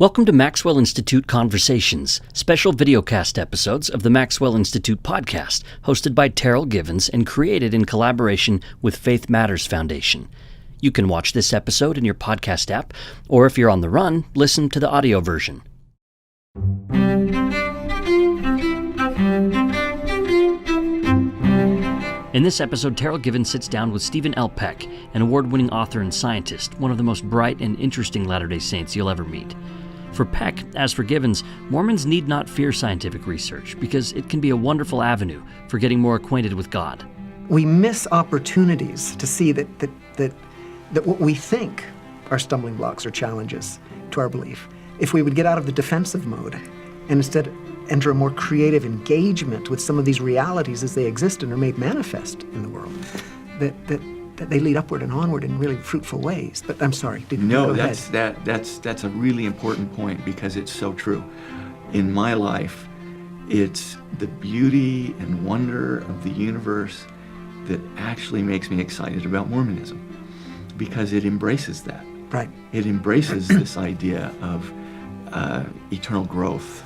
Welcome to Maxwell Institute Conversations, special videocast episodes of the Maxwell Institute podcast, hosted by Terryl Givens and created in collaboration with Faith Matters Foundation. You can watch this episode in your podcast app, or if you're on the run, listen to the audio version. In this episode, Terryl Givens sits down with Stephen L. Peck, an award-winning author and scientist, one of the most bright and interesting Latter-day Saints you'll ever meet. For Peck, as for Givens, Mormons need not fear scientific research because it can be a wonderful avenue for getting more acquainted with God. We miss opportunities to see that what we think are stumbling blocks or challenges to our belief, if we would get out of the defensive mode and instead enter a more creative engagement with some of these realities as they exist and are made manifest in the world, that they lead upward and onward in really fruitful ways. But I'm sorry, that's a really important point because it's so true. In my life, it's the beauty and wonder of the universe that actually makes me excited about Mormonism, because it embraces that. Right. It embraces this idea of eternal growth.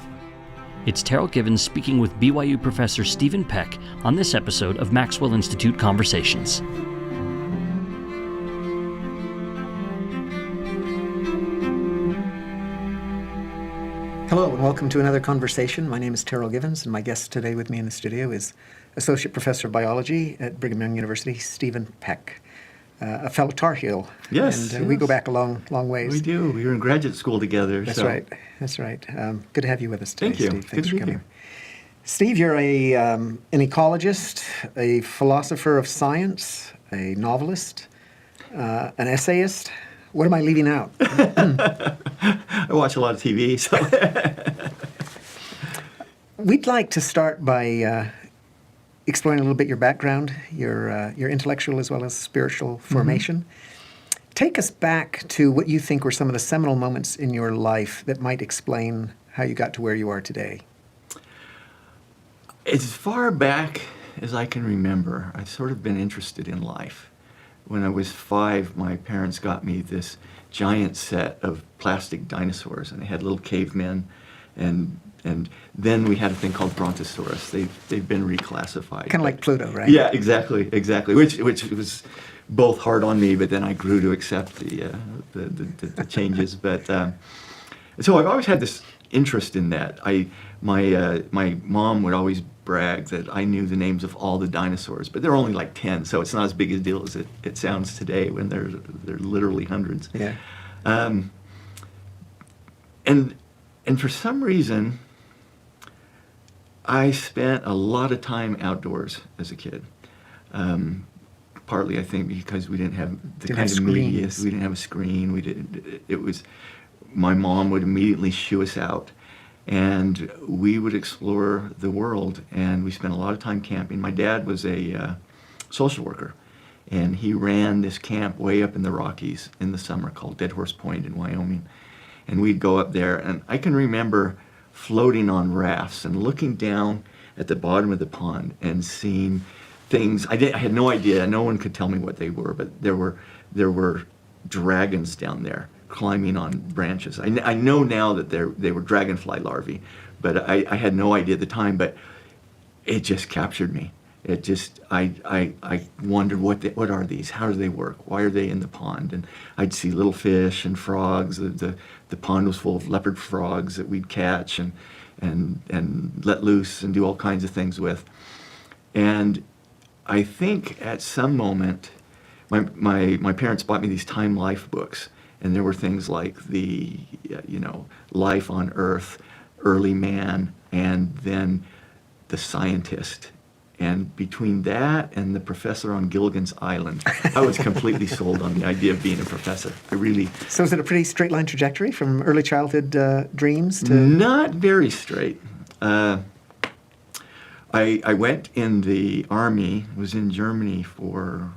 It's Terryl Givens speaking with BYU professor Stephen Peck on this episode of Maxwell Institute Conversations. Hello and welcome to another conversation. My name is Terryl Givens and my guest today with me in the studio is Associate Professor of Biology at Brigham Young University, Stephen Peck, a fellow Tar Heel. Yes. And we go back a long ways. We do. We were in graduate school together. That's right. Good to have you with us today, Thank you. Steve. Thanks Good for to be coming. Steve, you're an ecologist, a philosopher of science, a novelist, an essayist. What am I leaving out? I watch a lot of TV, so. We'd like to start by exploring a little bit your background, your intellectual as well as spiritual formation. Mm-hmm. Take us back to what you think were some of the seminal moments in your life that might explain how you got to where you are today. As far back as I can remember, I've sort of been interested in life. When I was 5, my parents got me this giant set of plastic dinosaurs, and they had little cavemen, and then we had a thing called Brontosaurus. They've been reclassified. Kind of like Pluto, right? Yeah, exactly. Which was both hard on me, but then I grew to accept the changes. But so I've always had this interest in that. My mom would always brag that I knew the names of all the dinosaurs, but there are only like 10, so it's not as big a deal as it sounds today when there are literally hundreds. Yeah. And for some reason, I spent a lot of time outdoors as a kid. Partly, I think, because we didn't have the kind of media. We didn't have a screen. My mom would immediately shoo us out, and we would explore the world, and we spent a lot of time camping. My dad was a social worker, and he ran this camp way up in the Rockies in the summer called Dead Horse Point in Wyoming. And we'd go up there, and I can remember floating on rafts and looking down at the bottom of the pond and seeing things. I had no idea. No one could tell me what they were, but there were dragons down there climbing on branches. I know now that they were dragonfly larvae, but I had no idea at the time. But it just captured me. It just I wondered what are these? How do they work? Why are they in the pond? And I'd see little fish and frogs. The pond was full of leopard frogs that we'd catch and let loose and do all kinds of things with. And I think at some moment, my parents bought me these Time Life books. And there were things like the, life on Earth, early man, and then the scientist. And between that and the professor on Gilligan's Island, I was completely sold on the idea of being a professor. So is it a pretty straight line trajectory from early childhood dreams to? Not very straight. I went in the Army, was in Germany for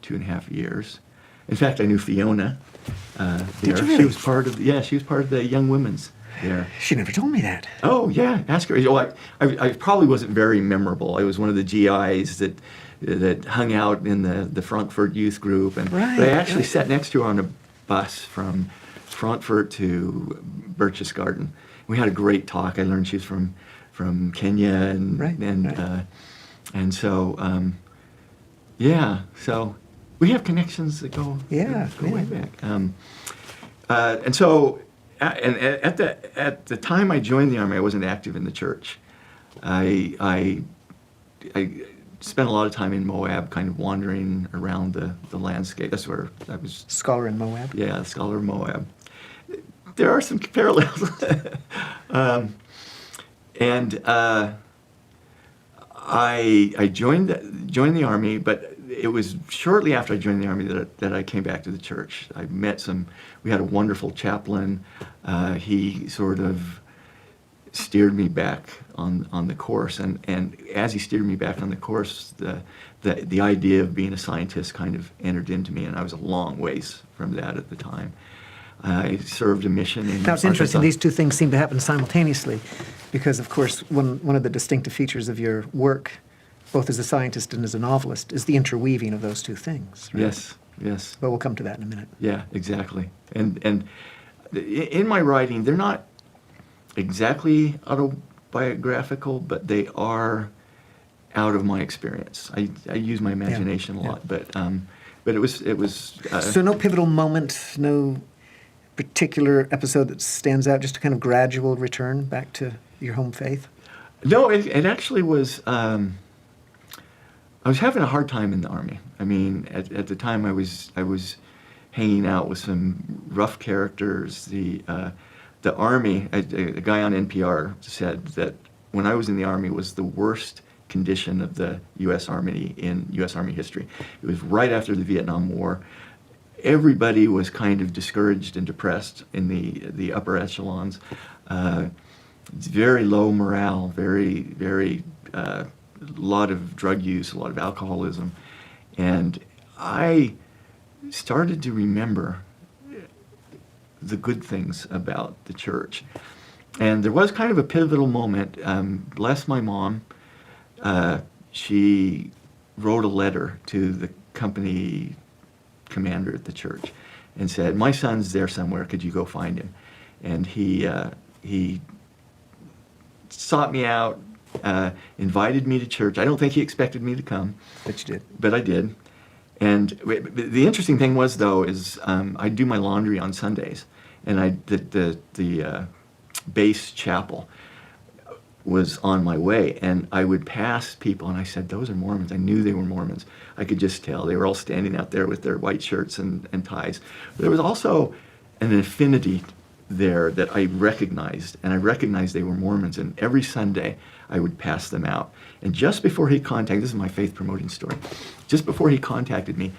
2.5 years. In fact, I knew Fiona. Did you really? She was part of the Young Women's there. She never told me that. Oh yeah, ask her. Oh, I probably wasn't very memorable. I was one of the GIs that hung out in the Frankfurt youth group, and right, but I actually sat next to her on a bus from Frankfurt to Berchtesgaden. We had a great talk. I learned she was from Kenya, and so so we have connections that go way back. And so, at the time I joined the Army, I wasn't active in the church. I spent a lot of time in Moab, kind of wandering around the landscape. That's where I was. Scholar in Moab? Yeah, scholar in Moab. There are some parallels. I joined the Army, but it was shortly after I joined the Army that I came back to the church. We had a wonderful chaplain. He sort of steered me back on the course, and as he steered me back on the course, the idea of being a scientist kind of entered into me, and I was a long ways from that at the time. I served a mission in Now, it's interesting, Arkansas. these two things seem to happen simultaneously, because, of course, one of the distinctive features of your work, both as a scientist and as a novelist, is the interweaving of those two things. Right? Yes. But we'll come to that in a minute. Yeah, exactly. And in my writing, they're not exactly autobiographical, but they are out of my experience. I use my imagination a lot, but it was. So no pivotal moment, no particular episode that stands out, just a kind of gradual return back to your home faith? No, it actually was. I was having a hard time in the Army. I mean, at the time I was hanging out with some rough characters. The Army, a guy on NPR said that when I was in the Army was the worst condition of the U.S. Army in U.S. Army history. It was right after the Vietnam War. Everybody was kind of discouraged and depressed in the upper echelons. Very low morale, very lot of drug use, a lot of alcoholism. And I started to remember the good things about the church. And there was kind of a pivotal moment. Bless my mom. She wrote a letter to the company commander at the church and said, "My son's there somewhere, could you go find him?" And he sought me out, invited me to church. I don't think he expected me to come. But you did. But I did. And the interesting thing was, though, is I do my laundry on Sundays, and the base chapel was on my way, and I would pass people, and I said, "Those are Mormons." I knew they were Mormons. I could just tell. They were all standing out there with their white shirts and ties. But there was also an affinity there that I recognized, and I recognized they were Mormons, and every Sunday I would pass them out. And just before he contacted, this is my faith-promoting story, just before he contacted me,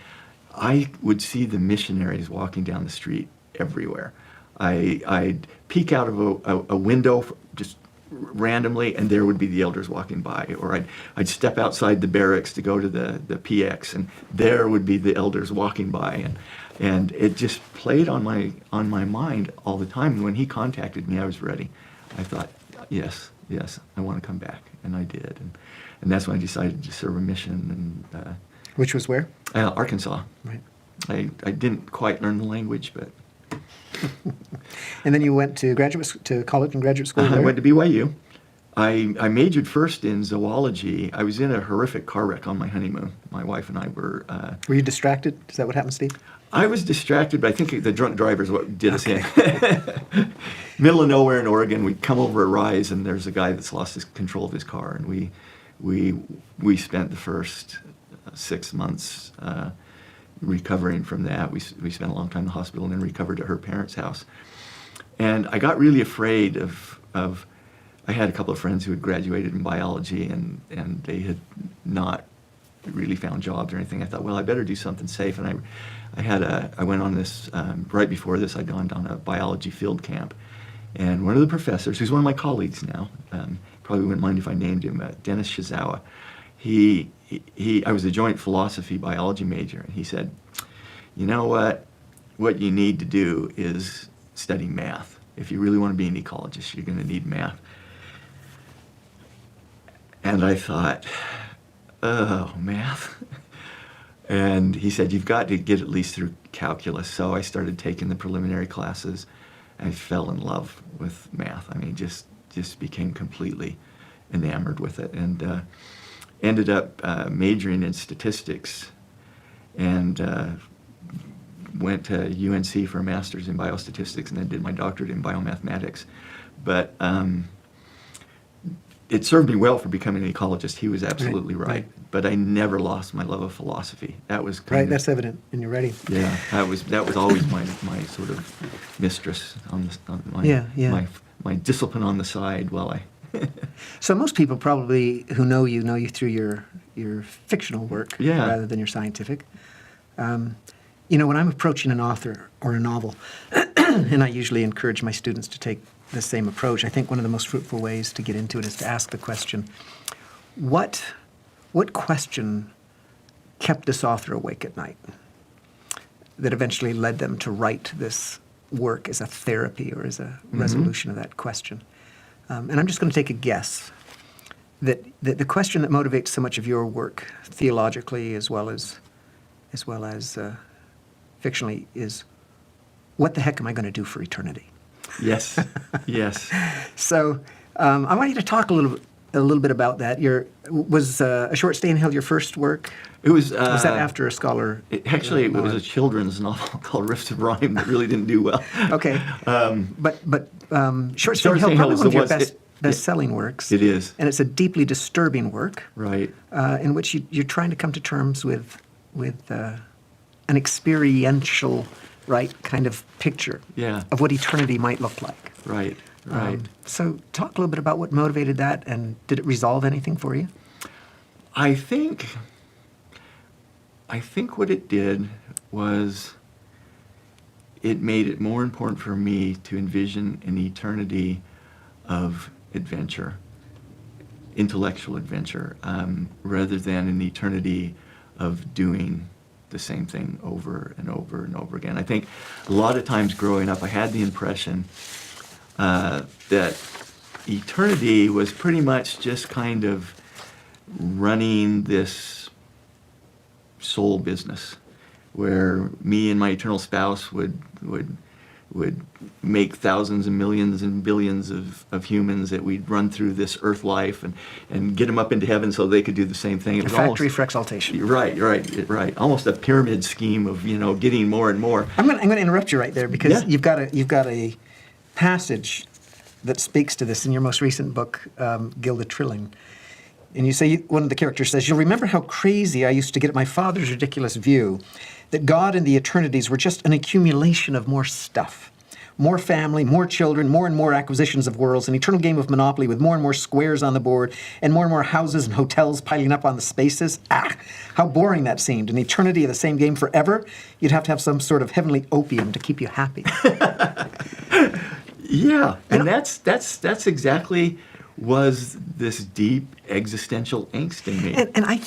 I would see the missionaries walking down the street everywhere. I'd peek out of a window just randomly, and there would be the elders walking by. Or I'd step outside the barracks to go to the PX, and there would be the elders walking by. And it just played on my mind all the time. And when he contacted me, I was ready. I thought, yes, I want to come back, and I did. And that's when I decided to serve a mission. And Which was where? Arkansas. Right. I didn't quite learn the language, but And then you went to college and graduate school I there? went to BYU. I majored first in zoology. I was in a horrific car wreck on my honeymoon. My wife and I were. Were you distracted? Is that what happened, Steve? I was distracted, but I think the drunk driver is what did us in. Middle of nowhere in Oregon, we come over a rise, and there's a guy that's lost his control of his car, and we spent the first 6 months recovering from that. We spent a long time in the hospital, and then recovered at her parents' house. And I got really afraid of I had a couple of friends who had graduated in biology, and they had not really found jobs or anything. I thought, well, I better do something safe. And I went on this, right before this, I'd gone on a biology field camp. And one of the professors, who's one of my colleagues now, probably wouldn't mind if I named him, Dennis Shizawa, I was a joint philosophy biology major, and he said, "You know what you need to do is study math. If you really want to be an ecologist, you're going to need math." And I thought, oh, math? And he said, "You've got to get at least through calculus." So I started taking the preliminary classes. I fell in love with math. I mean, just became completely enamored with it, and ended up majoring in statistics, and went to UNC for a master's in biostatistics, and then did my doctorate in biomathematics. But it served me well for becoming an ecologist. He was absolutely right. But I never lost my love of philosophy. That was kind of, That's evident in your writing. Yeah, that was always my sort of mistress on my discipline on the side while I. So most people probably who know you through your fictional work rather than your scientific. When I'm approaching an author or a novel, and I usually encourage my students to take the same approach, I think one of the most fruitful ways to get into it is to ask the question, what question kept this author awake at night that eventually led them to write this work as a therapy or as a resolution of that question? And I'm just going to take a guess that the question that motivates so much of your work, theologically as well as fictionally, is, what the heck am I going to do for eternity? Yes, yes. So I want you to talk a little bit about that. Was A Short Stay in Hell your first work? It was. Was that after a scholar? It was a children's novel called Rifts of Rhyme that really didn't do well. Okay. But Short Stay in Hell probably one of your best-selling works. It is. And it's a deeply disturbing work. Right. In which you're trying to come to terms with an experiential, kind of picture of what eternity might look like. Right. So talk a little bit about what motivated that, and did it resolve anything for you? I think what it did was it made it more important for me to envision an eternity of adventure, intellectual adventure, rather than an eternity of doing the same thing over and over and over again. I think a lot of times growing up, I had the impression that eternity was pretty much just kind of running this soul business, where me and my eternal spouse would make thousands and millions and billions of humans that we'd run through this earth life and get them up into heaven so they could do the same thing. It was factory for exaltation. Right. Almost a pyramid scheme of getting more and more. I'm going to interrupt you right there because you've got a passage that speaks to this in your most recent book, Gilda Trilling. And you say, one of the characters says, "You'll remember how crazy I used to get at my father's ridiculous view that God and the eternities were just an accumulation of more stuff. More family, more children, more and more acquisitions of worlds, an eternal game of Monopoly with more and more squares on the board, and more houses and hotels piling up on the spaces. How boring that seemed. An eternity of the same game forever? You'd have to have some sort of heavenly opium to keep you happy." Yeah, and that's exactly was this deep existential angst in me. And I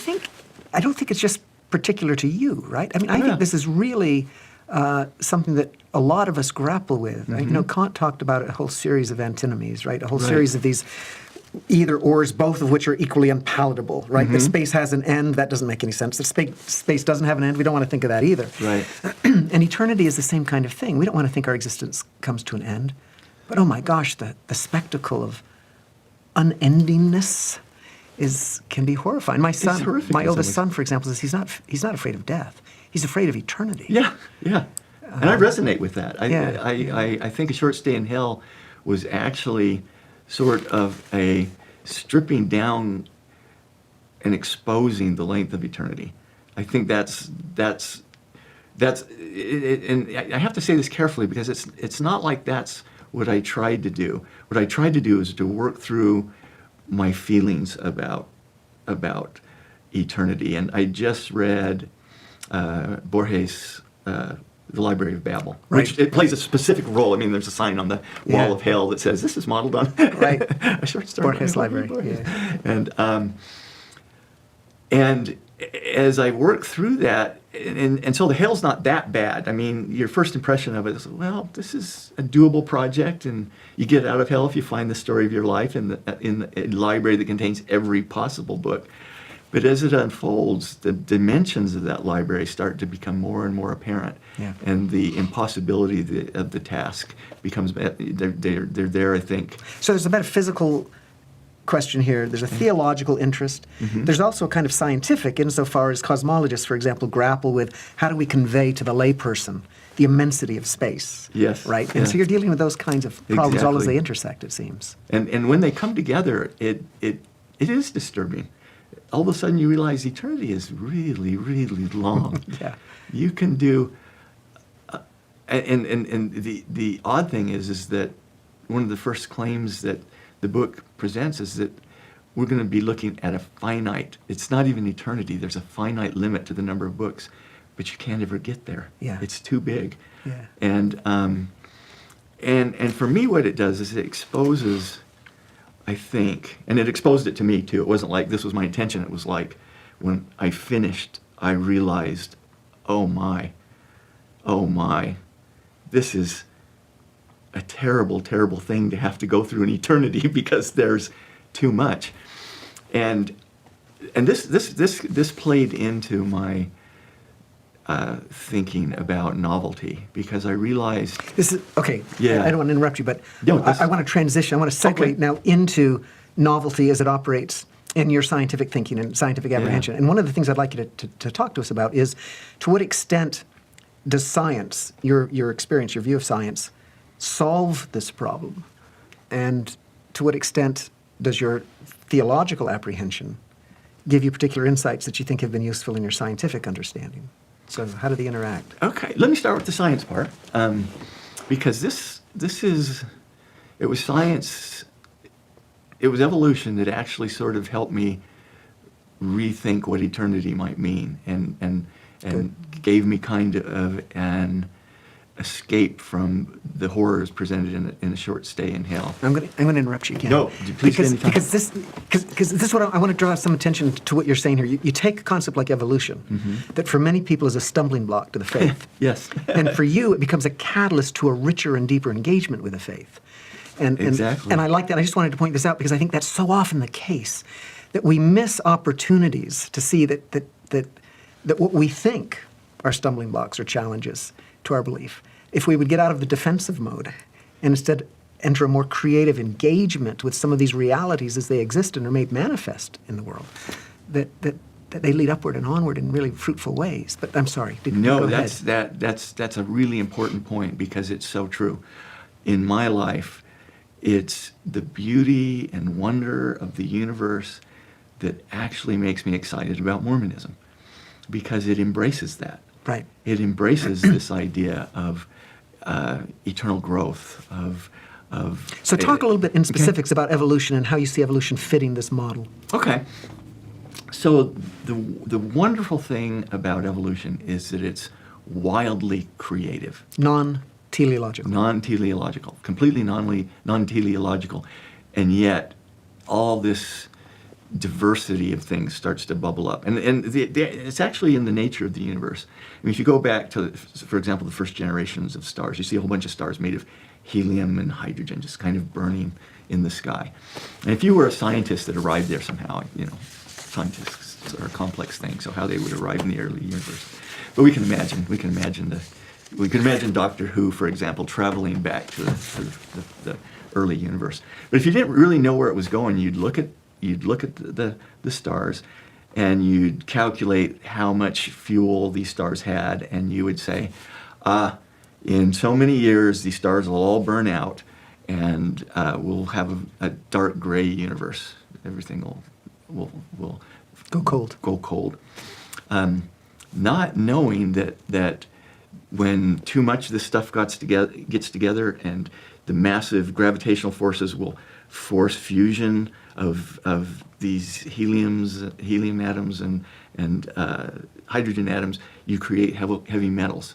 don't think it's just particular to you, right? I mean, I think this is really something that a lot of us grapple with. Mm-hmm. Kant talked about a whole series of antinomies, right? A whole series of these either-ors, both of which are equally unpalatable, right? Mm-hmm. The space has an end, that doesn't make any sense. The space doesn't have an end, we don't want to think of that either. Right. And eternity is the same kind of thing. We don't want to think our existence comes to an end. But oh my gosh, the spectacle of unendingness can be horrifying. My oldest son, for example, says he's not afraid of death. He's afraid of eternity. Yeah. And I resonate with that. I think A Short Stay in Hell was actually sort of a stripping down and exposing the length of eternity. I think that's and I have to say this carefully because it's not like that's what I tried to do. What I tried to do is to work through my feelings about eternity. And I just read Borges' The Library of Babel, which it plays a specific role. I mean, there's a sign on the wall of hell that says this is modeled on a short story. Borges' Library. Yeah. And as I work through that, and so the hell's not that bad. I mean, your first impression of it is, well, this is a doable project, and you get out of hell if you find the story of your life in a library that contains every possible book. But as it unfolds, the dimensions of that library start to become more and more apparent, and the impossibility of the task becomes, they're there, I think. So there's a metaphysical question here. There's a theological interest. There's also a kind of scientific, insofar as cosmologists, for example, grapple with how do we convey to the layperson the immensity of space. Yes. Right? And so you're dealing with those kinds of problems all as they intersect, it seems. And when they come together, it is disturbing. All of a sudden you realize eternity is really, really long. You can do, and the odd thing is that one of the first claims that the book presents is that we're going to be looking at a finite, it's not even eternity, there's a finite limit to the number of books, but you can't ever get there. It's too big. And for me what it does is it exposes, I think, and it exposed it to me too. It wasn't like this was my intention. It was like when I finished, I realized, oh my, this is a terrible, terrible thing to have to go through an eternity because there's too much. And this played into my thinking about novelty, because I realized... This is, okay, Yeah. I don't want to interrupt you, but No, I want to transition, I want to segue now into novelty as it operates in your scientific thinking and scientific apprehension. And one of the things I'd like you to talk to us about is, to what extent does science, your experience, your view of science, solve this problem? And to what extent does your theological apprehension give you particular insights that you think have been useful in your scientific understanding? So how do they interact? Okay, let me start with the science part, because it was science, it was evolution that actually sort of helped me rethink what eternity might mean, and gave me kind of an escape from the horrors presented in a short stay in hell. I'm going to interrupt you again. No, please, anytime. Because this is what I want to draw some attention to what you're saying here. You take a concept like evolution, that for many people is a stumbling block to the faith. Yes. And for you, it becomes a catalyst to a richer and deeper engagement with the faith. Exactly. And I like that. I just wanted to point this out because I think that's so often the case, that we miss opportunities to see that what we think are stumbling blocks or challenges to our belief, if we would get out of the defensive mode and instead enter a more creative engagement with some of these realities as they exist and are made manifest in the world, that they lead upward and onward in really fruitful ways. But I'm sorry. No, that's a really important point, because it's so true. In my life, it's the beauty and wonder of the universe that actually makes me excited about Mormonism, because it embraces that. Right. It embraces this idea of eternal growth, So talk a little bit in specifics about evolution and how you see evolution fitting this model. Okay. So the wonderful thing about evolution is that it's wildly creative. Non-teleological. Non-teleological. Completely non-teleological. And yet, all this diversity of things starts to bubble up. And it's actually in the nature of the universe. I mean, if you go back to, for example, the first generations of stars, you see a whole bunch of stars made of helium and hydrogen just kind of burning in the sky. And if you were a scientist that arrived there somehow, scientists are a complex thing, so how they would arrive in the early universe. But we can imagine Doctor Who, for example, traveling back to the early universe. But if you didn't really know where it was going, you'd look at the stars, and you'd calculate how much fuel these stars had, and you would say, in so many years, these stars will all burn out, and we'll have a dark gray universe. Everything will go cold. Not knowing that when too much of this stuff gets together, and the massive gravitational forces will force fusion of these helium atoms and hydrogen atoms, you create heavy metals,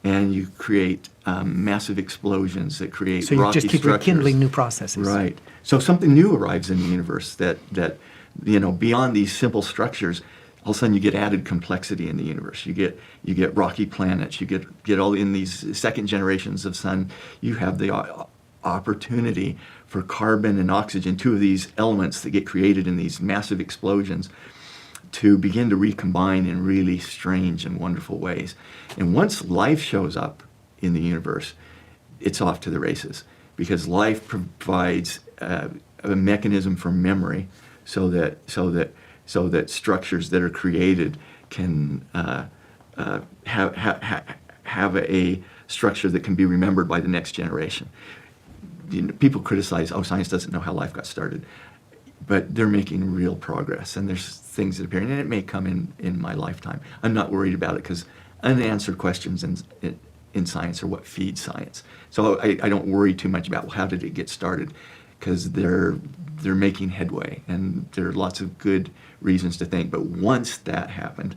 and you create massive explosions that create rocky structures. So you just keep rekindling new processes. Right. So something new arrives in the universe that beyond these simple structures, all of a sudden you get added complexity in the universe. You get rocky planets. You get all in these second generations of sun. You have the opportunity for carbon and oxygen, two of these elements that get created in these massive explosions, to begin to recombine in really strange and wonderful ways. And once life shows up in the universe, it's off to the races, because life provides a mechanism for memory, so that structures that are created can have a structure that can be remembered by the next generation. People criticize, science doesn't know how life got started, but they're making real progress, and there's things that appear, and it may come in my lifetime. I'm not worried about it, because unanswered questions in science are what feed science. So I don't worry too much about how did it get started, because they're making headway, and there are lots of good reasons to think. But once that happened,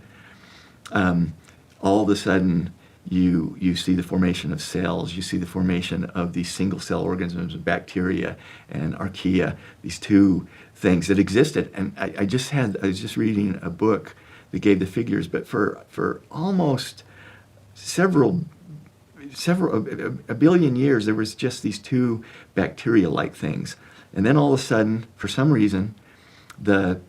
all of a sudden you see the formation of cells, you see the formation of these single cell organisms, bacteria and archaea, these two things that existed. And I was just reading a book that gave the figures, but for almost a billion years, there was just these two bacteria-like things. And then all of a sudden, for some reason, one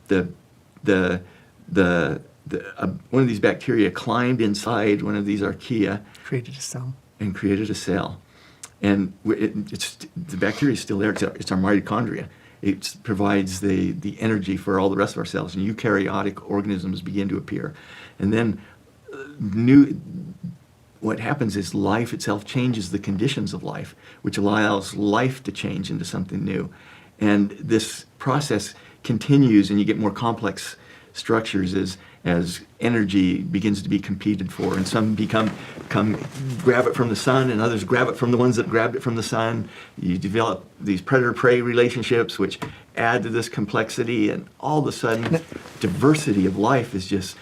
of these bacteria climbed inside one of these archaea, Created a cell. And created a cell. And the bacteria is still there. It's our mitochondria. It provides the energy for all the rest of our cells. And eukaryotic organisms begin to appear. And then what happens is life itself changes the conditions of life, which allows life to change into something new. And this process continues, and you get more complex structures as energy begins to be competed for, and some come grab it from the sun, and others grab it from the ones that grabbed it from the sun. You develop these predator-prey relationships, which add to this complexity, and all of a sudden, diversity of life is just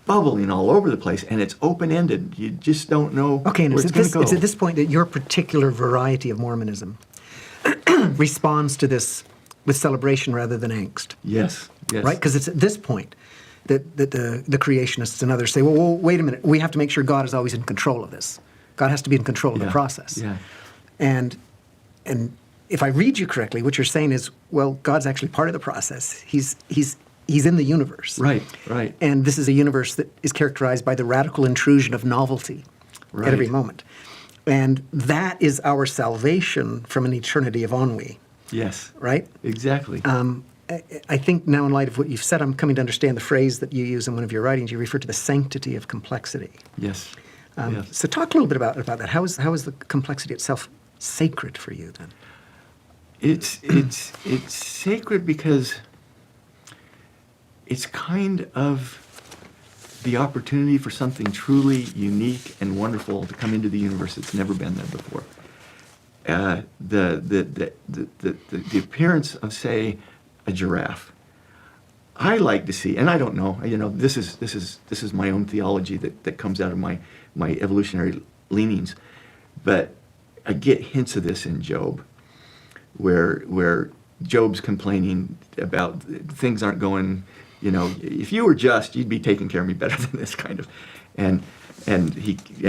bubbling all over the place, and it's open-ended. You just don't know where it's going to go. It's at this point that your particular variety of Mormonism responds to this with celebration rather than angst. Yes. Right? Because it's at this point that the creationists and others say, well, wait a minute, we have to make sure God is always in control of this. God has to be in control of the process. Yeah. And if I read you correctly, what you're saying is, well, God's actually part of the process. He's in the universe. Right. And this is a universe that is characterized by the radical intrusion of novelty at every moment. And that is our salvation from an eternity of ennui. Yes. Right? Exactly. I think now, in light of what you've said, I'm coming to understand the phrase that you use in one of your writings. You refer to the sanctity of complexity. Yes. So talk a little bit about that. How is the complexity itself sacred for you then? It's sacred because it's kind of the opportunity for something truly unique and wonderful to come into the universe that's never been there before. The appearance of, say, a giraffe. I like to see, and I don't know. This is my own theology that comes out of my evolutionary leanings, but I get hints of this in Job, where Job's complaining about things aren't going. If you were just, you'd be taking care of me better than this kind of, and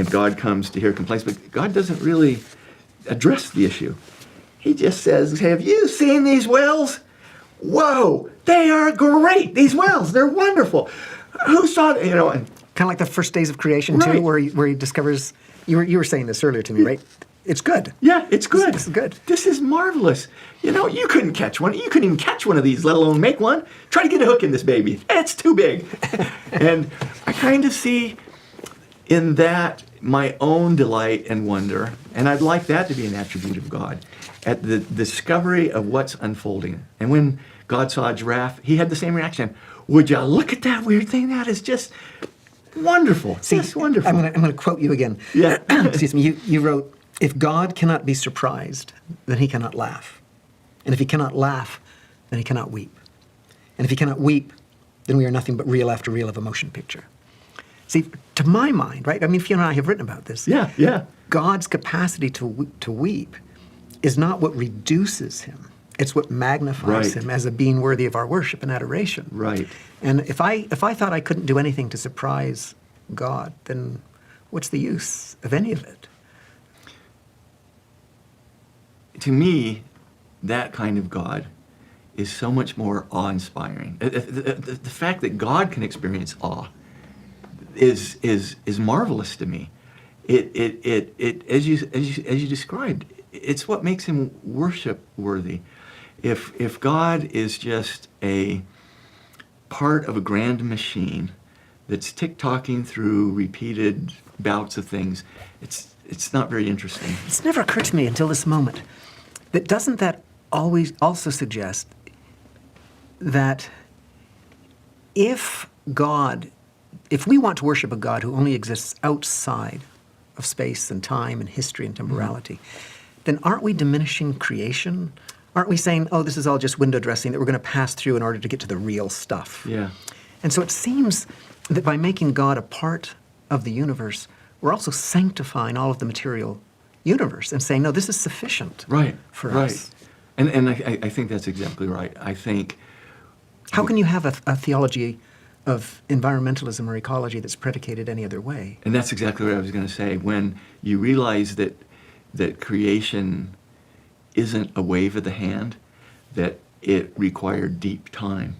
God comes to hear complaints, but God doesn't really address the issue. He just says, "Have you seen these wells? Whoa, they are great. These wells, they're wonderful. Who saw it?" And kind of like the first days of creation too, where he discovers. You were saying this earlier to me, right? It's good. Yeah, it's good. This is good. This is marvelous. You couldn't catch one. You couldn't even catch one of these, let alone make one. Try to get a hook in this baby. It's too big. And I kind of see in that my own delight and wonder, and I'd like that to be an attribute of God, at the discovery of what's unfolding. And when God saw a giraffe, he had the same reaction. Would you look at that weird thing? That is just wonderful. See, just wonderful. I'm going to quote you again. Yeah. Excuse me. You wrote, "If God cannot be surprised, then he cannot laugh. And if he cannot laugh, then he cannot weep. And if he cannot weep, then we are nothing but reel after reel of a motion picture." See, to my mind, right? I mean, Fiona and I have written about this. Yeah. God's capacity to weep is not what reduces him. It's what magnifies him as a being worthy of our worship and adoration. Right. And if I thought I couldn't do anything to surprise God, then what's the use of any of it? To me, that kind of God is so much more awe-inspiring. The fact that God can experience awe is marvelous to me. It as you described, it's what makes him worship worthy. If God is just a part of a grand machine that's tick-tocking through repeated bouts of things, it's not very interesting. It's never occurred to me until this moment that doesn't that always also suggest that if we want to worship a God who only exists outside of space and time and history and temporality, then aren't we diminishing creation? Aren't we saying, oh, this is all just window dressing that we're going to pass through in order to get to the real stuff? Yeah. And so it seems that by making God a part of the universe, we're also sanctifying all of the material universe and saying, no, this is sufficient for us. And I think that's exactly right. I think... How can you have a theology of environmentalism or ecology that's predicated any other way? And that's exactly what I was going to say. When you realize that creation isn't a wave of the hand, that it required deep time.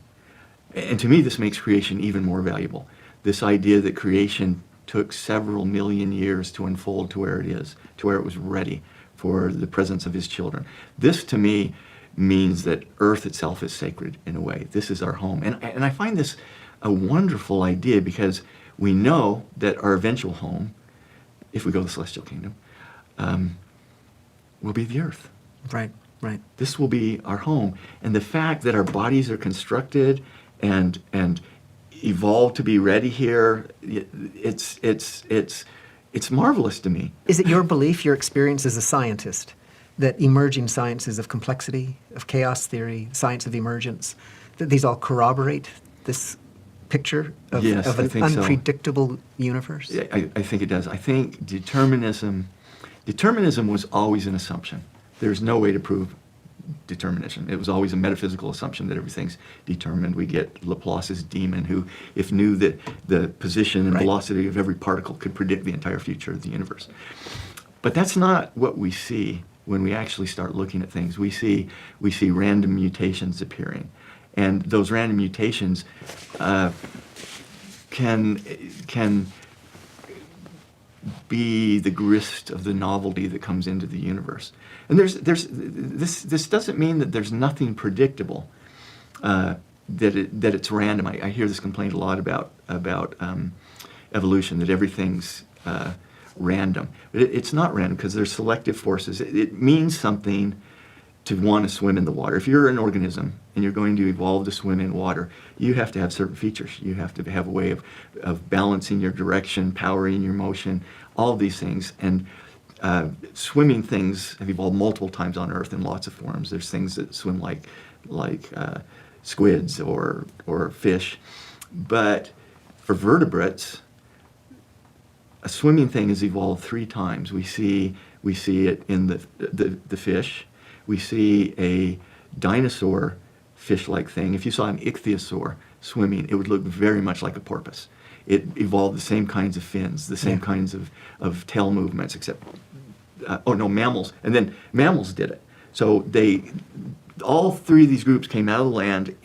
And to me, this makes creation even more valuable. This idea that creation took several million years to unfold to where it is, to where it was ready for the presence of his children. This, to me, means that Earth itself is sacred in a way. This is our home. And I find this a wonderful idea because we know that our eventual home, if we go to the celestial kingdom, will be the earth. Right. This will be our home. And the fact that our bodies are constructed and evolved to be ready here, it's marvelous to me. Is it your belief, your experience as a scientist, that emerging sciences of complexity, of chaos theory, science of emergence, that these all corroborate this picture of an unpredictable universe? Yeah, I think it does. I think determinism was always an assumption. There's no way to prove determinism. It was always a metaphysical assumption that everything's determined. We get Laplace's demon who, if knew that the position and velocity of every particle could predict the entire future of the universe. But that's not what we see when we actually start looking at things. We see random mutations appearing. And those random mutations can be the grist of the novelty that comes into the universe. And this doesn't mean that there's nothing predictable, that it's random. I hear this complaint a lot about evolution, that everything's random. But it's not random because there's selective forces. It means something to want to swim in the water. If you're an organism and you're going to evolve to swim in water, you have to have certain features. You have to have a way of balancing your direction, powering your motion, all of these things. And swimming things have evolved multiple times on Earth in lots of forms. There's things that swim like squids or fish. But for vertebrates, a swimming thing has evolved 3 times. We see it in the fish. We see a dinosaur fish-like thing. If you saw an ichthyosaur swimming, it would look very much like a porpoise. It evolved the same kinds of fins, the same kinds of tail movements, except, mammals. And then mammals did it. So all 3 of these groups came out of the land,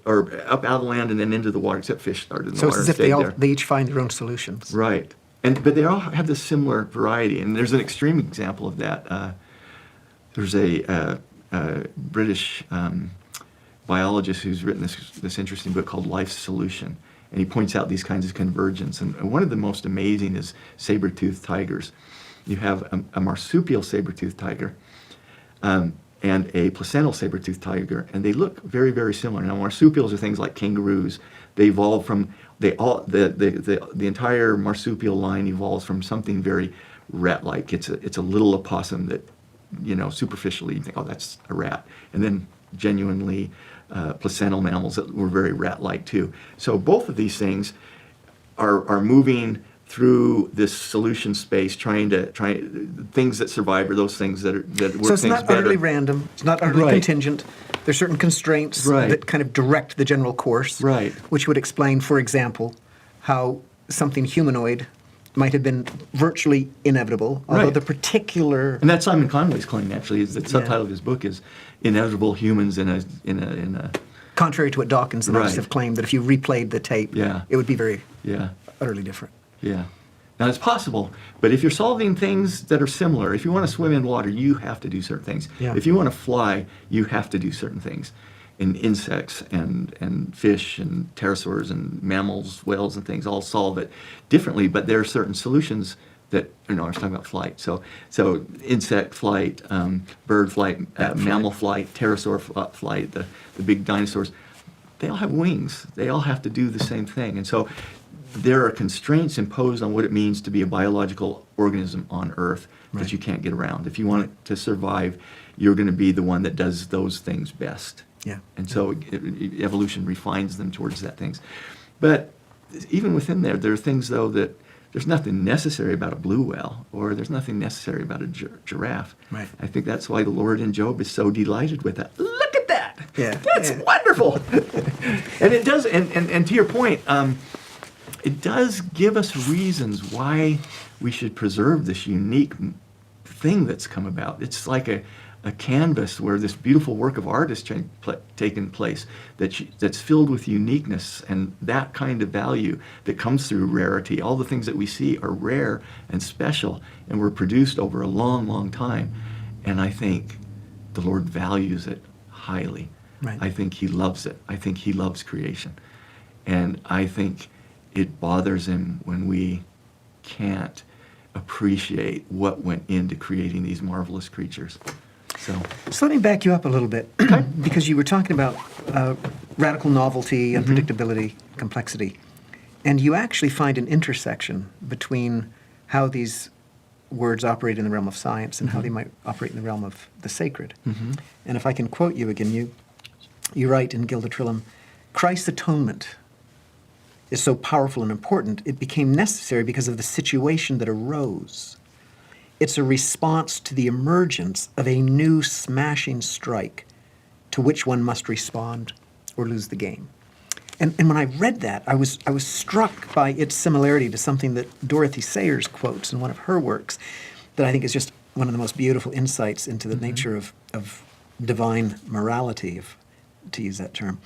up out of the land and then into the water, except fish started in the water. So it's as if they each find their own solutions. Right. But they all have this similar variety. And there's an extreme example of that. There's a British biologist who's written this interesting book called Life's Solution, and he points out these kinds of convergence. And one of the most amazing is saber-toothed tigers. You have a marsupial saber-toothed tiger and a placental saber-toothed tiger, and they look very, very similar. Now, marsupials are things like kangaroos. They evolve from the entire marsupial line evolves from something very rat-like. It's a little opossum that, superficially you think, oh, that's a rat. And then genuinely placental mammals that were very rat-like too. So both of these things are moving through this solution space, trying things that survive are those things that work things better. So it's not utterly random. It's not utterly contingent. There's certain constraints that kind of direct the general course, which would explain, for example, how something humanoid might have been virtually inevitable, although Right. the particular... And that's Simon Conway's claim, actually, is that the subtitle of his book is Inevitable Humans in a Contrary to what Dawkins and others Right. have claimed, that if you replayed the tape, Yeah. it would be very Yeah. utterly different. Yeah. Now, it's possible, but if you're solving things that are similar, if you want to swim in water, you have to do certain things. Yeah. If you want to fly, you have to do certain things. And insects and fish and pterosaurs and mammals, whales and things all solve it differently, but there are certain solutions that, I was talking about flight. So insect flight, bird flight, mammal flight, pterosaur flight, the big dinosaurs, they all have wings. They all have to do the same thing. And so there are constraints imposed on what it means to be a biological organism on Earth that you can't get around. If you want it to survive, you're going to be the one that does those things best. Yeah. And so evolution refines them towards that things. But even within there are things, though, that there's nothing necessary about a blue whale, or there's nothing necessary about a giraffe. Right. I think that's why the Lord in Job is so delighted with that. Look at that! Yeah. That's wonderful! And it does, and to your point, it does give us reasons why we should preserve this unique thing that's come about. It's like a canvas where this beautiful work of art has taken place that's filled with uniqueness and that kind of value that comes through rarity. All the things that we see are rare and special and were produced over a long, long time. And I think the Lord values it highly. Right. I think he loves it. I think he loves creation. And I think it bothers him when we can't appreciate what went into creating these marvelous creatures. So let me back you up a little bit, because you were talking about radical novelty, unpredictability, complexity, and you actually find an intersection between how these words operate in the realm of science and how they might operate in the realm of the sacred. And if I can quote you again, you write in Gilda Trillim, Christ's atonement is so powerful and important, it became necessary because of the situation that arose. It's a response to the emergence of a new smashing strike to which one must respond or lose the game. And when I read that, I was struck by its similarity to something that Dorothy Sayers quotes in one of her works that I think is just one of the most beautiful insights into the nature of divine morality, to use that term.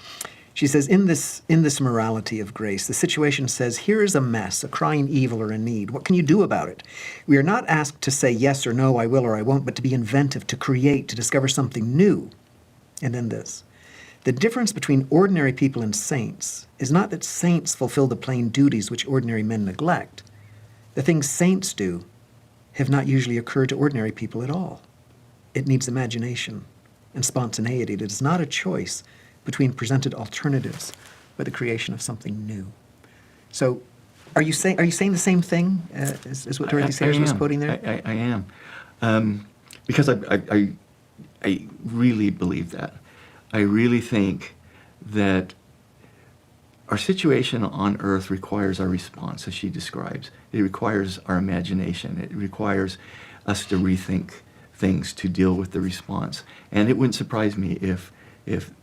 She says, in this morality of grace, the situation says, here is a mess, a crying evil or a need. What can you do about it? We are not asked to say yes or no, I will or I won't, but to be inventive, to create, to discover something new. And then this. The difference between ordinary people and saints is not that saints fulfill the plain duties which ordinary men neglect. The things saints do have not usually occurred to ordinary people at all. It needs imagination and spontaneity. It is not a choice between presented alternatives, but the creation of something new. So, are you saying the same thing as what Dorothy Sayers was quoting there? I am, because I really believe that. I really think that our situation on Earth requires our response, as she describes. It requires our imagination. It requires us to rethink things to deal with the response. And it wouldn't surprise me if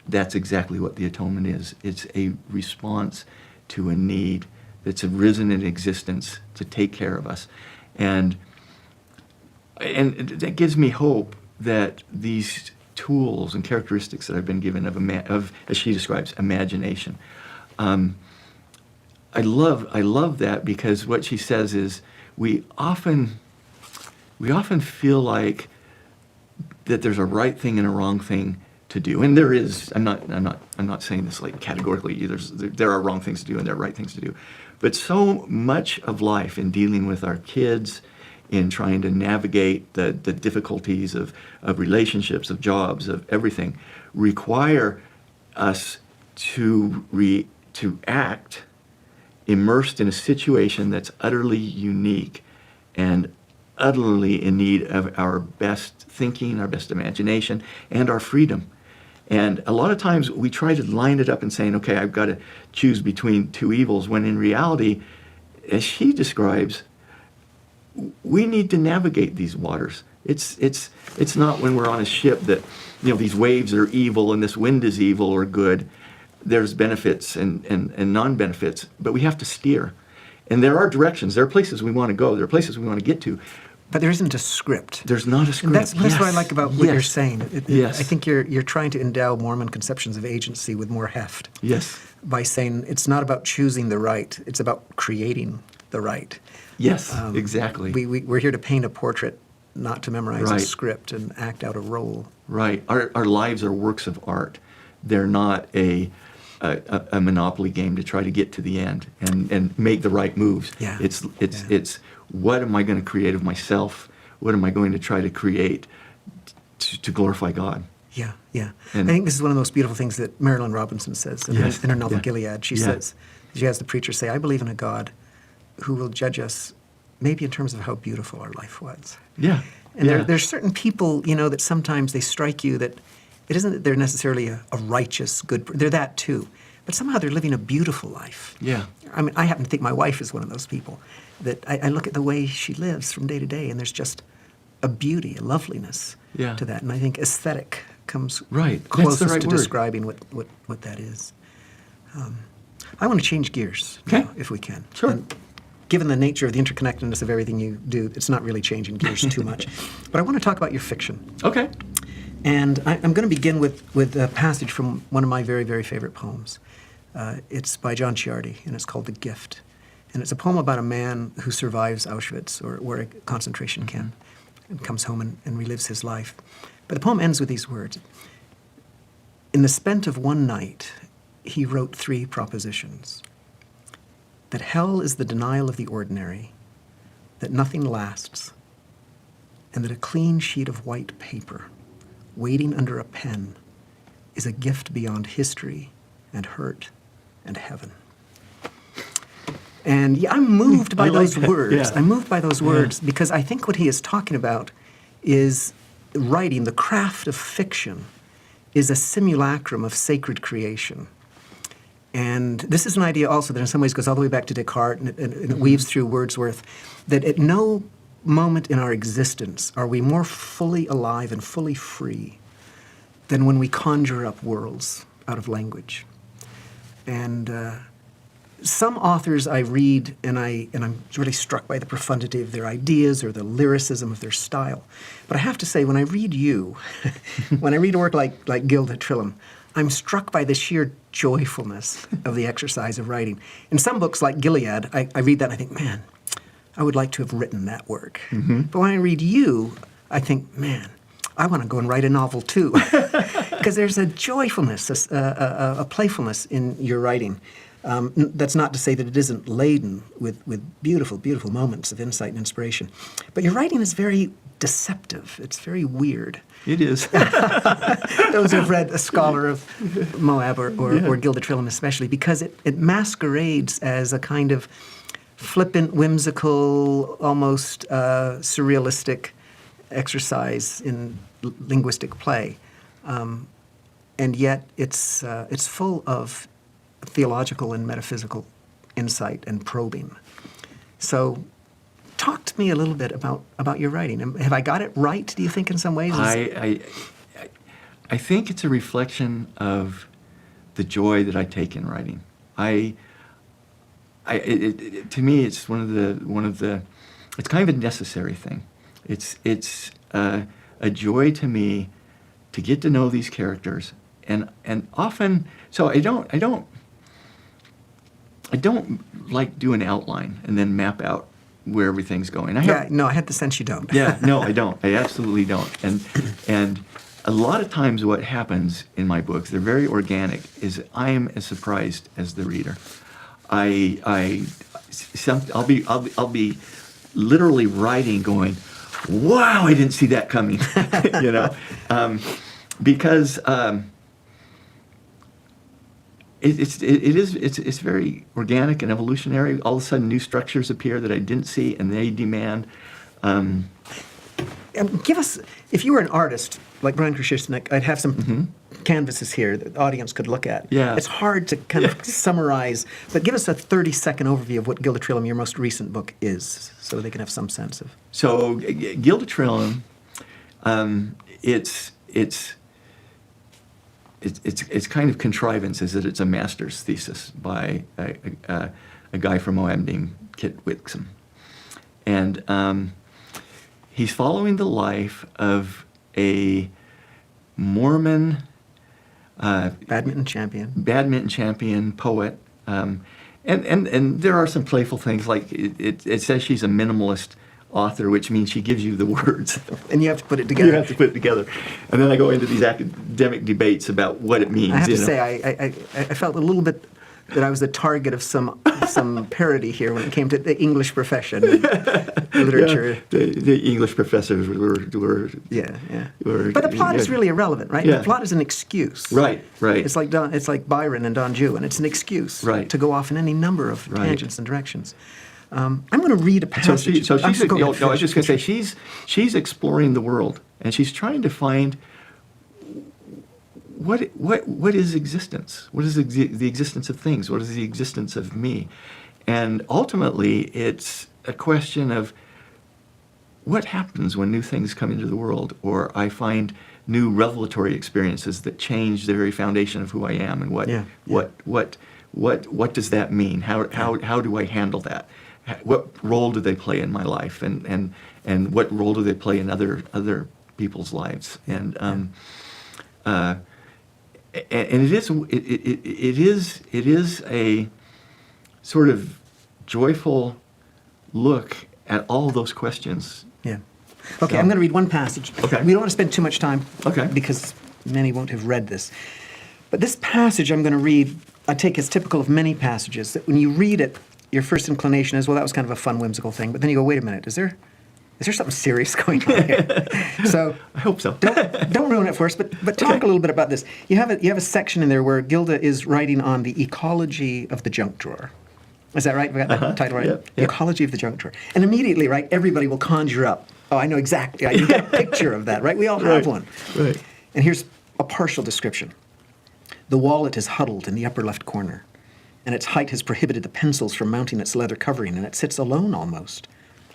that's exactly what the atonement is. It's a response to a need that's arisen in existence to take care of us. And that gives me hope that these tools and characteristics that I've been given of as she describes, imagination. I love that, because what she says is we often feel like that there's a right thing and a wrong thing to do, and there is. I'm not saying this like categorically. There are wrong things to do and there are right things to do, but so much of life in dealing with our kids, in trying to navigate the difficulties of relationships, of jobs, of everything, require us to act immersed in a situation that's utterly unique and utterly in need of our best thinking, our best imagination, and our freedom. And a lot of times we try to line it up and saying, okay, I've got to choose between two evils, when in reality, as she describes, we need to navigate these waters. It's not when we're on a ship that, these waves are evil and this wind is evil or good. There's benefits and non-benefits, but we have to steer. And there are directions. There are places we want to go. There are places we want to get to. But there isn't a script. There's not a script. And that's what I like about what you're saying. Yes. I think you're trying to endow Mormon conceptions of agency with more heft. Yes. By saying it's not about choosing the right, it's about creating the right. Yes, exactly. We're here to paint a portrait, not to memorize a Right. script and act out a role. Right. Our lives are works of art. They're not a Monopoly game to try to get to the end and make the right moves. Yeah. It's what am I going to create of myself? What am I going to try to create to glorify God? Yeah, yeah. And I think this is one of the most beautiful things that Marilyn Robinson says in her novel yeah. Gilead. She Yeah. says, she has the preacher say, I believe in a God who will judge us maybe in terms of how beautiful our life was. Yeah. And yeah. there's certain people, that sometimes they strike you that it isn't that they're necessarily a righteous, good, they're that too. But somehow they're living a beautiful life. Yeah. I mean, I happen to think my wife is one of those people that I look at the way she lives from day to day, and there's just a beauty, a loveliness Yeah. to that. And I think aesthetic comes Right. That's the closest right to word. describing what that is. I want to change gears Okay. now, if we can. Sure. And given the nature of the interconnectedness of everything you do, it's not really changing gears too much. But I want to talk about your fiction. Okay. And I'm going to begin with a passage from one of my very, very favorite poems. It's by John Ciardi, and it's called The Gift. And it's a poem about a man who survives Auschwitz, or a concentration camp, and comes home and relives his life. But the poem ends with these words. In the spent of one night, he wrote 3 propositions. That hell is the denial of the ordinary, that nothing lasts, and that a clean sheet of white paper, waiting under a pen, is a gift beyond history and hurt and heaven. And yeah, I'm moved by I like those that. words. Yeah. I'm moved by those words because I think what he is talking about is writing, the craft of fiction, is a simulacrum of sacred creation. And this is an idea also that in some ways goes all the way back to Descartes, and it weaves through Wordsworth, that at no moment in our existence are we more fully alive and fully free than when we conjure up worlds out of language. And some authors I read, and I'm really struck by the profundity of their ideas or the lyricism of their style. But I have to say, when I read you, when I read a work like Gilda Trillim, I'm struck by the sheer joyfulness of the exercise of writing. In some books like Gilead, I read that and I think, man, I would like to have written that work. Mm-hmm. But when I read you, I think, man, I want to go and write a novel too. Because there's a joyfulness, a playfulness in your writing. That's not to say that it isn't laden with beautiful, beautiful moments of insight and inspiration. But your writing is very deceptive. It's very weird. It is. Those who've read A Scholar of Moab or Gilda Trillim especially, because it masquerades as a kind of flippant, whimsical, almost surrealistic exercise in linguistic play. And yet it's full of theological and metaphysical insight and probing. So talk to me a little bit about your writing. Have I got it right, do you think, in some ways? I think it's a reflection of the joy that I take in writing. To me, it's one of the. It's kind of a necessary thing. It's a joy to me to get to know these characters, and often. So I don't like do an outline and then map out where everything's going. I had the sense you don't. Yeah, no, I don't. I absolutely don't. And a lot of times what happens in my books, they're very organic, is I am as surprised as the reader. I'll be literally writing going, wow, I didn't see that coming, because it's very organic and evolutionary. All of a sudden, new structures appear that I didn't see, and they demand. Give us, if you were an artist like Brian Krasicnik, I'd have some canvases here that the audience could look at. Yeah. It's hard to kind of summarize, but give us a 30-second overview of what Gilda Trillim, your most recent book, is, so they can have some sense of. So, Gilda Trillim, it's kind of contrivance is that it's a master's thesis by a guy from Moab named Kit Wixom. And he's following the life of a Mormon badminton champion, poet. And there are some playful things, like it says she's a minimalist author, which means she gives you the words. And you have to put it together. You have to put it together. And then I go into these academic debates about what it means. I have to say, I felt a little bit that I was the target of some parody here when it came to the English profession, literature. Yeah, the English professors were yeah. But the plot is really irrelevant, right? Yeah. The plot is an excuse. Right. It's like Byron and Don Juan. It's an excuse to go off in any number of tangents and directions. I'm going to read a passage. I was just going to say, she's exploring the world, and she's trying to find what is existence? What is the existence of things? What is the existence of me? And ultimately, it's a question of what happens when new things come into the world, or I find new revelatory experiences that change the very foundation of who I am, and what does that mean? How do I handle that? What role do they play in my life, and what role do they play in other people's lives? And it is a sort of joyful look at all those questions. Yeah. Okay, I'm going to read one passage. Okay. We don't want to spend too much time. Okay. Because many won't have read this. But this passage I'm going to read, I take as typical of many passages, that when you read it, your first inclination is, well, that was kind of a fun, whimsical thing. But then you go, wait a minute, is there something serious going on here? So I hope so. don't ruin it for us, but talk a little bit about this. You have a section in there where Gilda is writing on the ecology of the junk drawer. Is that right? We got that title right? Yep. The ecology of the junk drawer. And immediately, right, everybody will conjure up, oh, I know exactly. You get a picture of that, right? We all have one. Right. And here's a partial description. The wallet is huddled in the upper left corner, and its height has prohibited the pencils from mounting its leather covering, and it sits alone almost.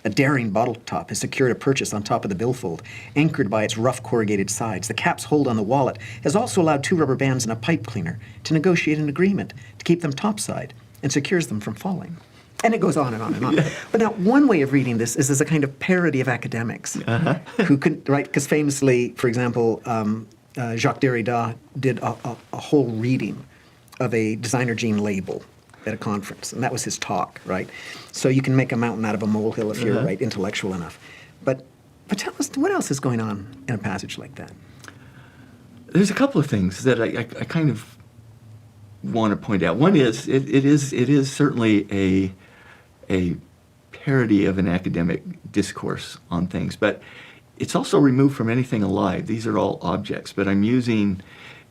A daring bottle top has secured a purchase on top of the billfold, anchored by its rough corrugated sides. The cap's hold on the wallet has also allowed 2 rubber bands and a pipe cleaner to negotiate an agreement to keep them topside and secures them from falling. And it goes on and on and on. Yeah. But now, one way of reading this is as a kind of parody of academics who could, right, because famously, for example, Jacques Derrida did a whole reading of a designer gene label at a conference, and that was his talk, right? So you can make a mountain out of a molehill if you're right intellectual enough. But tell us, what else is going on in a passage like that? There's a couple of things that I kind of want to point out. One is it is certainly a parody of an academic discourse on things, but it's also removed from anything alive. These are all objects, but I'm using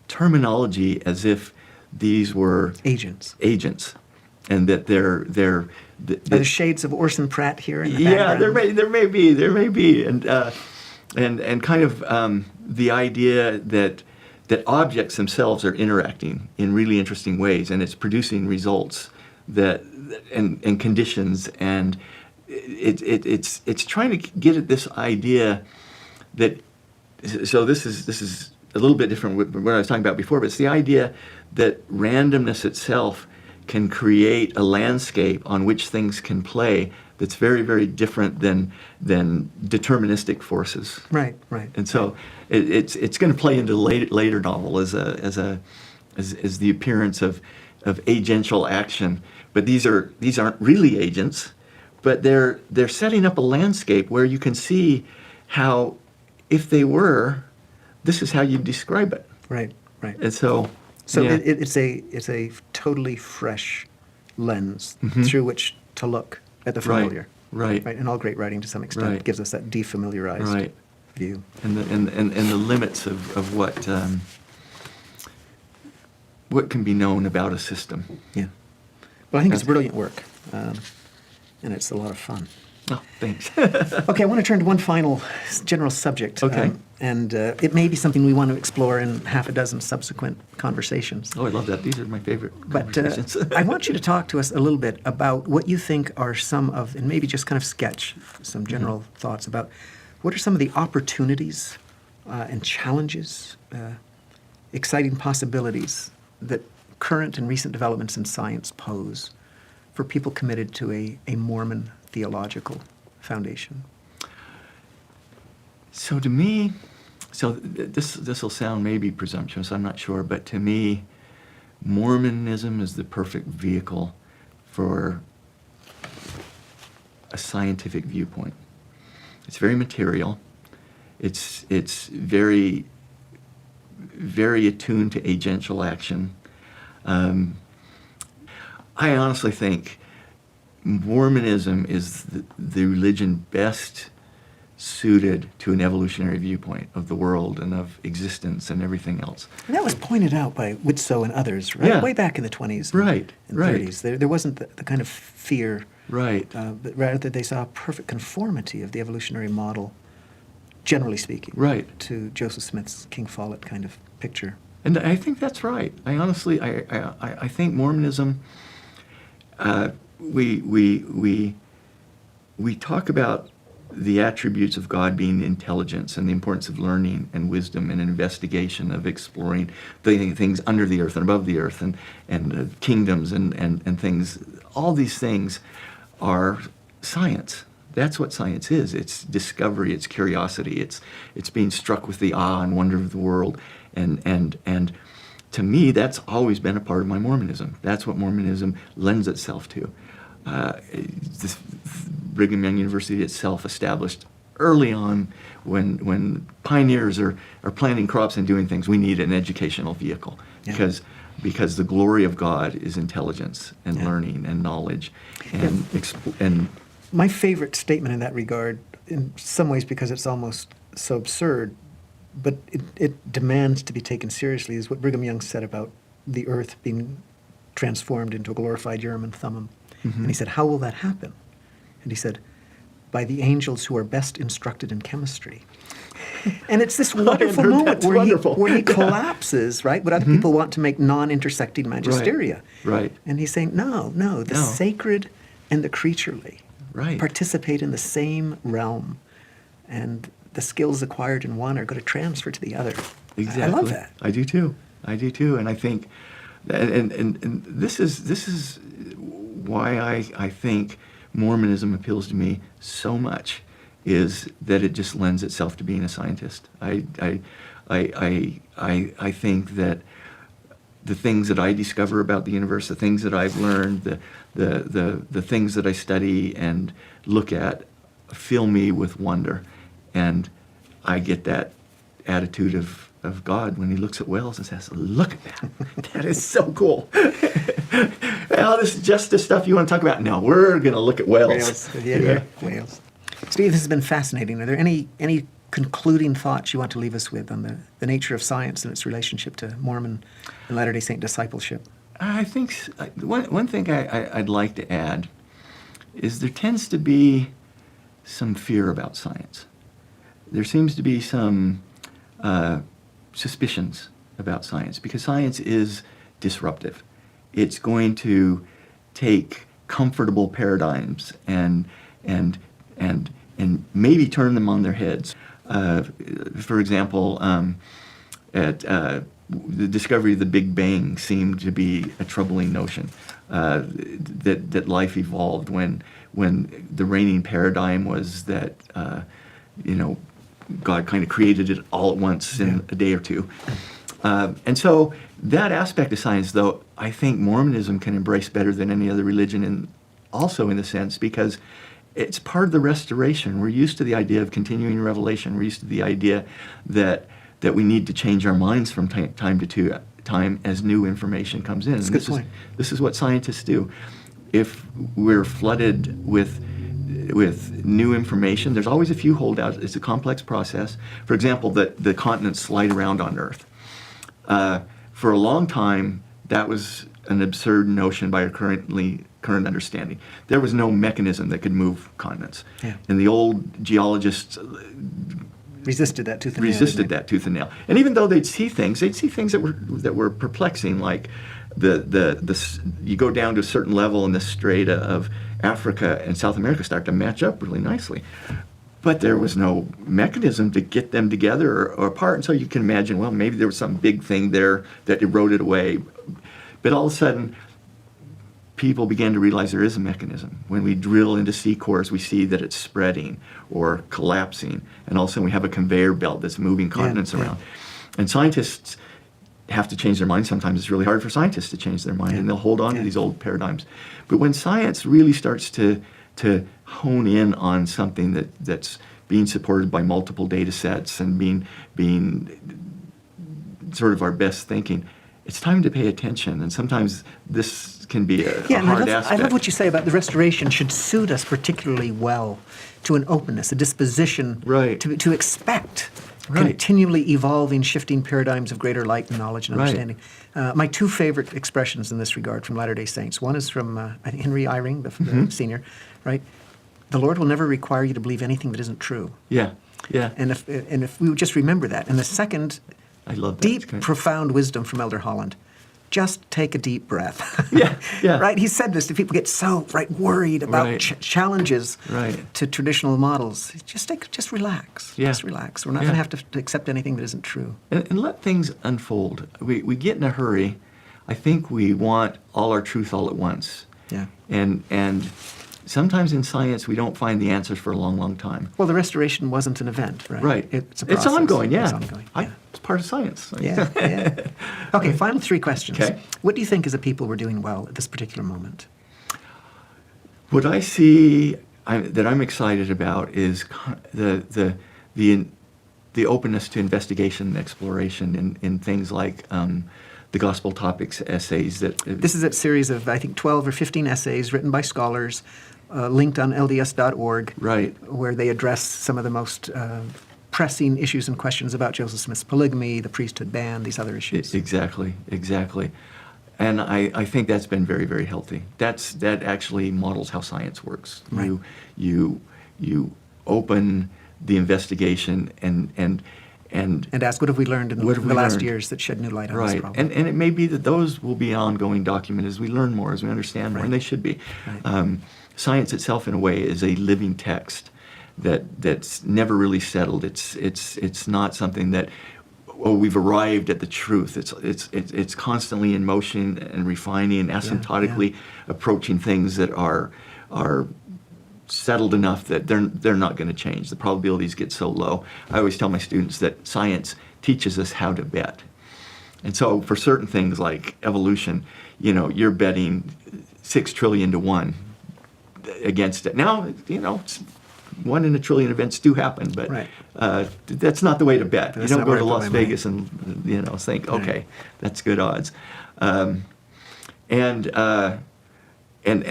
terminology as if these were agents, and that they're are there shades of Orson Pratt here in the background? there may be, and kind of the idea that objects themselves are interacting in really interesting ways, and it's producing results and conditions, and it's trying to get at this idea that. So this is a little bit different from what I was talking about before, but it's the idea that randomness itself can create a landscape on which things can play that's very, very different than deterministic forces. Right. And so it's going to play into later novel as the appearance of agential action. But these aren't really agents, but they're setting up a landscape where you can see how, if they were, this is how you describe it. Right. And so yeah. It's a totally fresh lens through which to look at the familiar. Right. And all great writing, to some extent, gives us that defamiliarized view. And the limits of what can be known about a system. Yeah. Well, I think it's brilliant work, and it's a lot of fun. Oh, thanks. Okay, I want to turn to one final general subject. Okay. And it may be something we want to explore in half a dozen subsequent conversations. Oh, I love that. These are my favorite But conversations. I want you to talk to us a little bit about what you think are some of, and maybe just kind of sketch some general thoughts about what are some of the opportunities and challenges, exciting possibilities that current and recent developments in science pose for people committed to a Mormon theological foundation? So to me, this will sound maybe presumptuous, I'm not sure, but to me, Mormonism is the perfect vehicle for a scientific viewpoint. It's very material. It's very, very attuned to agential action. I honestly think Mormonism is the religion best suited to an evolutionary viewpoint of the world and of existence and everything else. And that was pointed out by Widtsoe and others, right? Yeah. Way back in the 20s Right, and right. 30s. There wasn't the kind of fear, Right. but rather they saw a perfect conformity of the evolutionary model, generally speaking, Right. to Joseph Smith's King Follett kind of picture. And I think that's right. I honestly, I think Mormonism, we talk about the attributes of God being intelligence and the importance of learning and wisdom and investigation of exploring the things under the earth and above the earth and kingdoms and things. All these things are science. That's what science is. It's discovery, it's curiosity, it's being struck with the awe and wonder of the world. And to me, that's always been a part of my Mormonism. That's what Mormonism lends itself to. This Brigham Young University itself established early on when pioneers are planting crops and doing things, we need an educational vehicle. Yeah. Because the glory of God is intelligence and Yeah. learning and knowledge and My favorite statement in that regard, in some ways because it's almost so absurd, but it demands to be taken seriously, is what Brigham Young said about the earth being transformed into a glorified Urim and Thummim. Mm-hmm. And he said, how will that happen? And he said, by the angels who are best instructed in chemistry. And it's this wonderful heard moment that's where wonderful. he collapses, right? What other people want to make non-intersecting magisteria. Right. And he's saying, no, the No. sacred and the creaturely Right. participate in the same realm. And the skills acquired in one are going to transfer to the other. Exactly. I love that. I do too. And I think, and this is why I think Mormonism appeals to me so much, is that it just lends itself to being a scientist. I think that the things that I discover about the universe, the things that I've learned, the things that I study and look at, fill me with wonder, and I get that attitude of God when he looks at whales and says, look at that. That is so cool. Well, this is just the stuff you want to talk about. No, we're going to look at whales. Whales. Steve, this has been fascinating. Are there any concluding thoughts you want to leave us with on the nature of science and its relationship to Mormon and Latter-day Saint discipleship? I think one thing I'd like to add is there tends to be some fear about science. There seems to be some suspicions about science, because science is disruptive. It's going to take comfortable paradigms and maybe turn them on their heads. For example, the discovery of the Big Bang seemed to be a troubling notion, that life evolved when the reigning paradigm was that God kind of created it all at once in a day or two. And so that aspect of science, though, I think Mormonism can embrace better than any other religion, and also in the sense because it's part of the restoration. We're used to the idea of continuing revelation. We're used to the idea that we need to change our minds from time to time as new information comes in. That's a good point. This is what scientists do. If we're flooded with new information, there's always a few holdouts. It's a complex process. For example, the continents slide around on Earth. For a long time, that was an absurd notion by our current understanding. There was no mechanism that could move continents. Yeah. And the old geologists Resisted that tooth and nail. And even though they'd see things that were perplexing, like you go down to a certain level and the strata of Africa and South America start to match up really nicely. But there was no mechanism to get them together or apart. And so you can imagine, well, maybe there was some big thing there that eroded away. But all of a sudden, people began to realize there is a mechanism. When we drill into C cores, we see that it's spreading or collapsing, and all of a sudden we have a conveyor belt that's moving continents around. And scientists have to change their minds. Sometimes it's really hard for scientists to change their mind, and they'll hold on to these old paradigms. But when science really starts to hone in on something that's being supported by multiple data sets and being sort of our best thinking, it's time to pay attention. And sometimes this can be a hard aspect. I love what you say about the restoration should suit us particularly well to an openness, a disposition to expect continually evolving, shifting paradigms of greater light and knowledge and understanding. My two favorite expressions in this regard from Latter-day Saints. One is from I think Henry Eyring, the senior, right? The Lord will never require you to believe anything that isn't true. Yeah. And if we would just remember that. And the second, I love that. deep, profound wisdom from Elder Holland. Just take a deep breath. Yeah. Right? He said this to people who get so worried about challenges to traditional models. Just relax. Yeah. Just relax. We're not going to have to accept anything that isn't true. And let things unfold. We get in a hurry. I think we want all our truth all at once. Yeah. And sometimes in science we don't find the answers for a long, long time. Well, the restoration wasn't an event, right? Right. It's a process. It's ongoing, yeah. It's ongoing. It's part of science. Yeah. Okay, final three questions. Okay. What do you think as a people we're doing well at this particular moment? What I see that I'm excited about is the openness to investigation and exploration in things like the gospel topics essays. This is a series of, I think, 12 or 15 essays written by scholars, linked on LDS.org, where they address some of the most pressing issues and questions about Joseph Smith's polygamy, the priesthood ban, these other issues. Exactly. And I think that's been very, very healthy. That actually models how science works. Right. You open the investigation and ask, what have we learned in the last years that shed new light on this problem? And it may be that those will be an ongoing document as we learn more, as we understand more, and they should be. Right. Science itself, in a way, is a living text that's never really settled. It's not something that we've arrived at the truth. It's constantly in motion and refining and asymptotically approaching things that are settled enough that they're not going to change. The probabilities get so low. I always tell my students that science teaches us how to bet. And so for certain things like evolution, you're betting 6 trillion to 1 against it. Now, 1 in a trillion events do happen, but that's not the way to bet. You don't go to Las Vegas and think, okay, that's good odds. And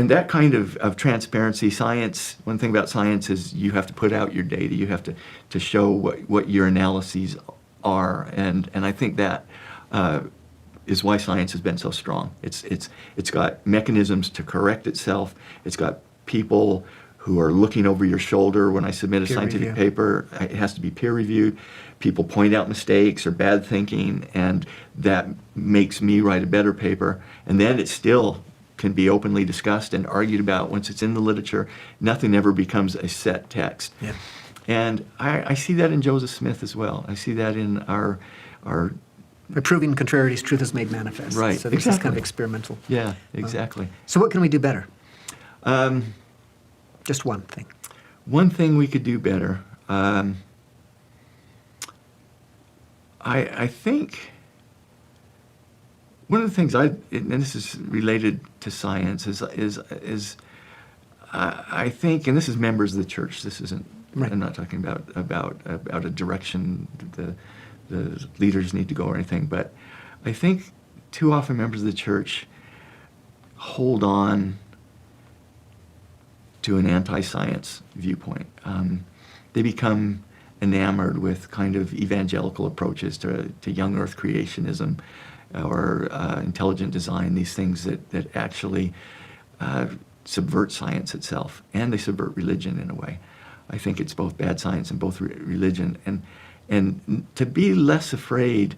that kind of transparency, science, one thing about science is you have to put out your data. You have to show what your analyses are. And I think that is why science has been so strong. It's got mechanisms to correct itself. It's got people who are looking over your shoulder. When I submit a scientific paper, it has to be peer reviewed. People point out mistakes or bad thinking, and that makes me write a better paper. And then it still can be openly discussed and argued about once it's in the literature. Nothing ever becomes a set text. Yeah. And I see that in Joseph Smith as well. I see that in our proving contrarieties, truth is made manifest. Right. So this is kind of experimental. Yeah, exactly. So what can we do better? Just one thing. One thing we could do better. I think one of the things and this is related to science, is I think, and this is members of the church. This isn't. I'm not talking about a direction the leaders need to go or anything. But I think too often members of the church hold on to an anti-science viewpoint. They become enamored with kind of evangelical approaches to young earth creationism or intelligent design, these things that actually subvert science itself, and they subvert religion in a way. I think it's both bad science and both religion. And to be less afraid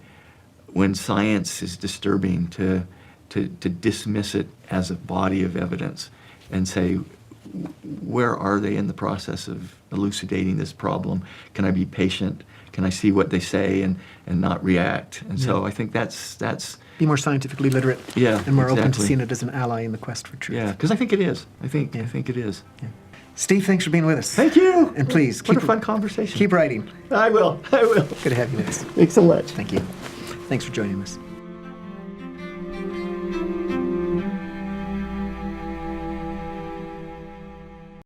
when science is disturbing, to dismiss it as a body of evidence and say, where are they in the process of elucidating this problem? Can I be patient? Can I see what they say and not react? And so I think that's be more scientifically literate. Yeah, and more open to exactly. seeing it as an ally in the quest for truth. Yeah, because I think it is. I think it is. Yeah. Steve, thanks for being with us. Thank you. And please What a fun conversation. Keep writing. I will. Good to have you with us. Thanks so much. Thank you. Thanks for joining us.